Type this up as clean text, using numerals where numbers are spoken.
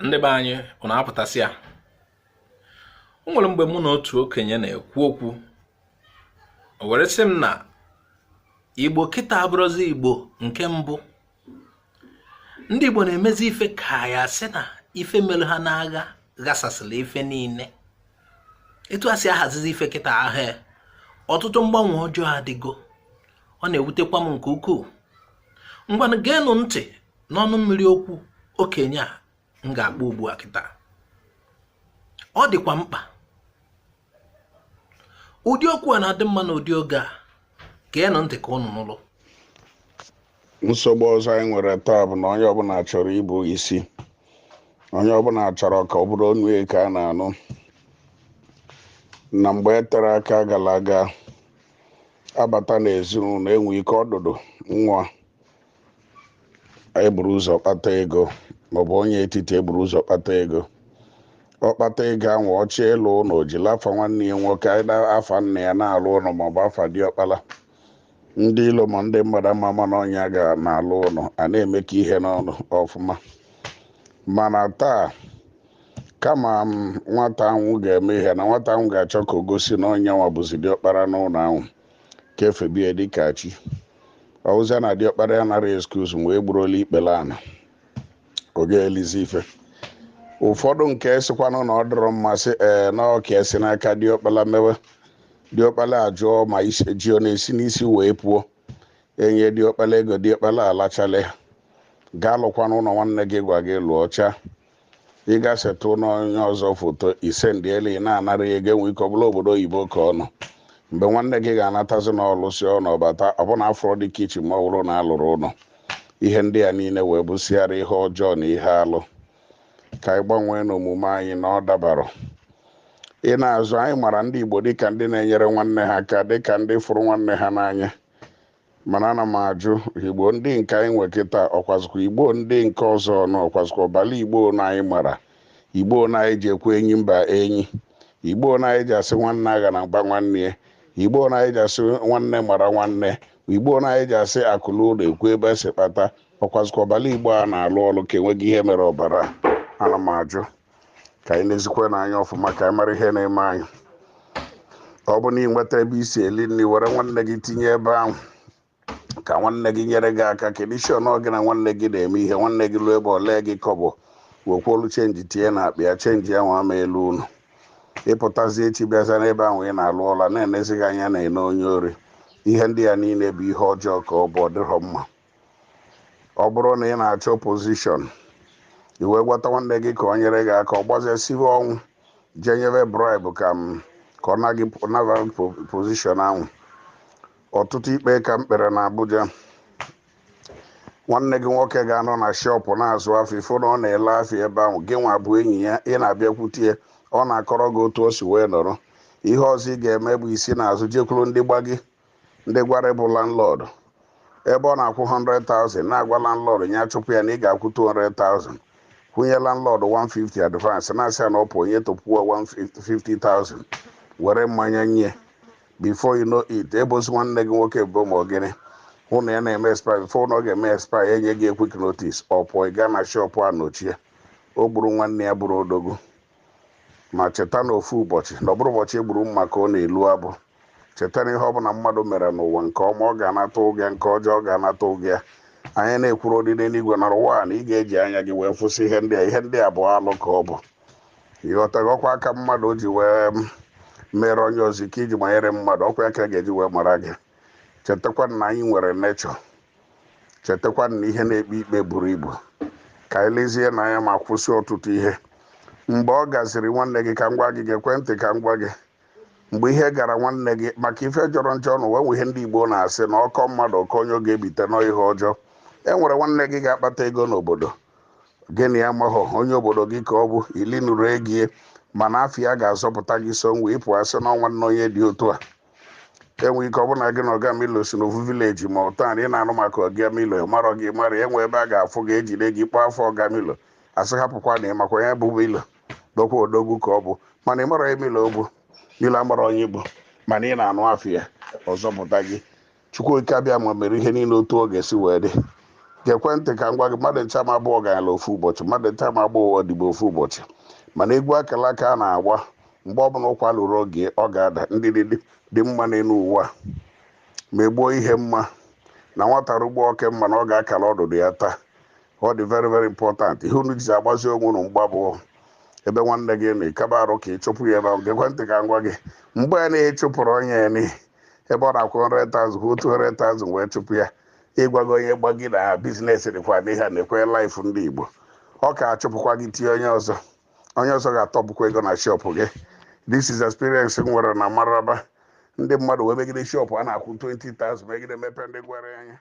ndị be anyị ụna apụtasị ya. O nwere mgbe mụ na otu okenye na-ekwu okwu, o were sị m na Igbo kịta abụrụzi Igbo nke mbụ. Ndị Igbo na-emezi ife ka ya sị na ife mere ha n'agha ghasasịrị ife niile. Etu a si ahazizi ife kịta ahụ, ọtụtụ mgbanwe ọjọọ adịgo. Ọ na-ewutekwa m nke ukwuu. Ngwanụ geenụ ntị n'ọnụ mmiri okwu okenye a m ga-akpọ ugbu a kịta. Ọ dịkwa mkpa. Ụdị okwu a na-adị mma na ụdị oge a. Geenụ ntị ka unu nụrụ. Nsogbu ọzọ anyị nwere taa bụ na onye ọbụla chọrọ ịbụ isi. Onye ọbụla chọrọ ka ọ bụrụ onye ka a na-anụ. Na mgbe e tere aka gara aga, abata n'ezinụlọ enwe ike ọdụdụ nwa eburu ụzọ kpata ego, maọbụ onye etiti eburu ụzọ kpata ego. Ọ kpata ego ahụ ọchị ịlụ ụlọ jiri afa nwanne ya nwoke afa nna ya na-alụ ụlọ, maọbụ afa diọkpala. Ndị ilo ma ndị mmadụ ama na ọnya ga na-alụ ụlọ a na-eme ka ihe n'ọnụ ọfụma. Mana taa, kama nwata ahụ ga-eme ihe na nwata ahụ ga-achọ ka o gosi na ọnya nwa bụzi diọkpara n'ụlọ ahụ ka efebie dịka chi. Ọwụza na diọkpara ya nara excuse wee gburola ikpele ana, ọ ga-elizi ife. Ụfọdụ nke esikwanụ na ọ dịrọ mmasị na ọka esi n'aka diọkpala mewe. Diọkpala ajụọ ma ji ọ na-esi n'isi wee pụọ, enye diọkpala ego, diọkpala alachale ya. Gaa lụkwa n'ụlọ nwanne gị gwa gị lụọ cha. Ị ga-setụ n'onye ọzọ foto ise ndị elu ị na-anara ego, enwe ike ọ bụla obodo oyibo ka ọ nọ. Mgbe nwanne gị ga-anatazi n'ọlụsi ọ n'ọbata, ọbụna afọrọ dị kichin ma ọ bụrụ na alụrụ ụlọ. Ihe ndị a niile wee bụsịara ihe ọjọọ na ihe alụ. Ka anyị gbanwee n'omume anyị na ọ dabara. Ị na-azụ, anyị mara ndị Igbo dịka ndị na-enyere nwanne ha aka, dịka ndị fụrụ nwanne ha n'anya. Mana ana m ajụ, Igbo ndị nke anyị nwe kịta ọkwazikwa Igbo ndị nke ọzọ nọ, ọkwazikwa ọbala Igbo na anyị mara. Igbo na anyị ji ekwe enyi mba enyi. Igbo na anyị ji asị nwanne agha na mgba nwanne ya. Igbo na anyị ji asị nwanne mara nwanne. Igbo na anyị ji asị akụlụ ụlọ ekwu ebe esi kpata. Ọkwazikwa ọbala Igbo a na-alụ ọlụ ka enweghị ihe mere ọbara. Ana m ajụ ka anyị na-ezikwa n'anya ọfụma ka anyị mara ihe na-eme anyị. Ọ bụ na ị nweta ebe isi eli nri, were nwanne gị tinye ebe ahụ ka nwanne gị nyere gị aka. Kedu isi ọnụ gị na nwanne gị na-eme ihe, nwanne gị lụọ ebe ole gị kọbọ wekwolu chenji tinye na akpa ya, chenji ya nwa ama elu ụlọ. Ịpụtazi echi bịaza n'ebe ahụ ị na-alụ ọla na-enezighị anya na-ene onye ori. Ihe ndị ya niile bụ ihe ọjọọ ka ọ bụ, ọ dịrọ mma. Ọ bụrụ na ị na-achọ pozishọn, i wee gwata nwanne gị ka o nyere gị aka, ọ gbazesiwe ọnwụ jee nyebe bribe ka ọ naghị nava pozishọn ahụ. Ọtụtụ ikpe ka m kpere na Abuja. Nwanne gị nwoke ga-anọ na shọpụ na-azụ afọ, ifo na ọ na-ele afọ ebe ahụ, gị nwa bụ enyi ya, ị na-abịakwute ọ na-akọrọ gị otu o si wee nọrọ. Ihe ọzọ ị ga-eme bụ isi n'azụ jekwuru ndị gba gị, ndị gwara bụ landlord. Ebe ọ na-akwụ 100,000 na-agwa landlord ya chụpụ ya na ị ga-akwụ 200,000. Kwụnye landlord 150 advance, na-asị na ọ pụ onye tụpụọ 150,000, were mmanya nye. Before you know it, ebozi nwanne gị nwoke bụ ma ọ gịnị hụ na ya na-eme expire. Before na ọ ga-eme expire, enye gị quick notice, ọ pụọ, ị gaa na shọpụ a nochie. O gburu nwanne ya bụrụ odogwu. Ma cheta na ofu ụbọchị, na ọ bụrụ ụbọchị egburu mma ka ọ na-elu abụ. Cheta na ihe ọbụla mmadụ mere n'ụwa nke ọma ọ ga-anata ụgwọ, nke ọjọọ ọ ga-anata ụgwọ ya. Anyị na-ekwuru odide n'igwe na ụwa na ị ga-eji anya gị wee kwụsị ihe ndị a. Ihe ndị a bụ alụ ka ọ bụ. Ịghọtaghị ọkwa aka mmadụ ji wee mere onye ọzọ ike iji manyere mmadụ, ọkwa aka ga-eji wee mara gị. Chetakwa na anyị nwere nechọ. Chetakwa na ihe na-ekpe ikpe buru ibu. Ka anyị lezie n'anya ma kwụsị ọtụtụ ihe. Mgbe ọ gaziri nwanne gị ka m gwa gị, ekwentị ka m gwa gị, mgbe ihe gara nwanne gị maka ife jọrọ njọ n'ụwa, enwe ihe ndị Igbo na-asị na ọkọ mmadụ ọkọ onye ọ ga-ebite nọ ihe ọjọọ. E nwere nwanne gị ga-akpata ego n'obodo gịnị ya mahọ onye obodo gị ka ọ bụ ili nụrụ ego, mana afọ ya ga-azọpụta gị so ngwa ịpụ asị na nwanne onye dị otu a. Enwe ike ọ bụ na gị na ọgamilo si n'ofu vileji ma ụta ị na-anụ maka ọgamilo, marọ gị mara, enwe ebe a ga-afụ gị ejide gị kpọọ afọ ọgamilo, asị hapụkwa na ịmakwa ya bụ milo dokwa odogwu ka ọ bụ, mana ị mara emilo ogbu milo amara onye bụ, mana ị na-anụ afọ ya ọzọpụta gị. Chukwu ike abịa ma mere ihe niile otu ọ ga-esi wee dị. gekwe ntị ka m gwa gị, mmadụ ncha ma abụ ọgaranya ofu ụbọchị, mmadụ ncha ma abụ odibo ofu ụbọchị, mana egwu akala aka a na-agba mgbe ọbụla ụkwa lụrụ oge ọ ga-ada. Ndị dị mma n'elu ụwa ma egbuo ihe mma na nwata rugbo oke mma na ọ ga-akala ọdụdụ ya taa. Ọ dị very very important. Ihe unu ji agbazi onwe unu mgba bụ ebe nwanne gị nọ ịkaba arụ ka ị chụpụ ya ebe ahụ. Gekwe ntị ka m gwa gị, mgbe ya na-echụpụrụ onye ya ebe ọ na-akwụ 100,000 bụ 200,000 wee chụpụ ya, ịgwago onye gba gị na biznes dịkwa n'ihe a na-ekwe laịfụ ndị Igbo, ọ ka achụpụkwa gị tie onye ọzọ ga-atọpụkwa ego na shọpụ gị. This is experience m nwere na Maraba. Ndị mmadụ wee megide shọpụ a na-akwụ 20,000 megide mepe ndị gwara anya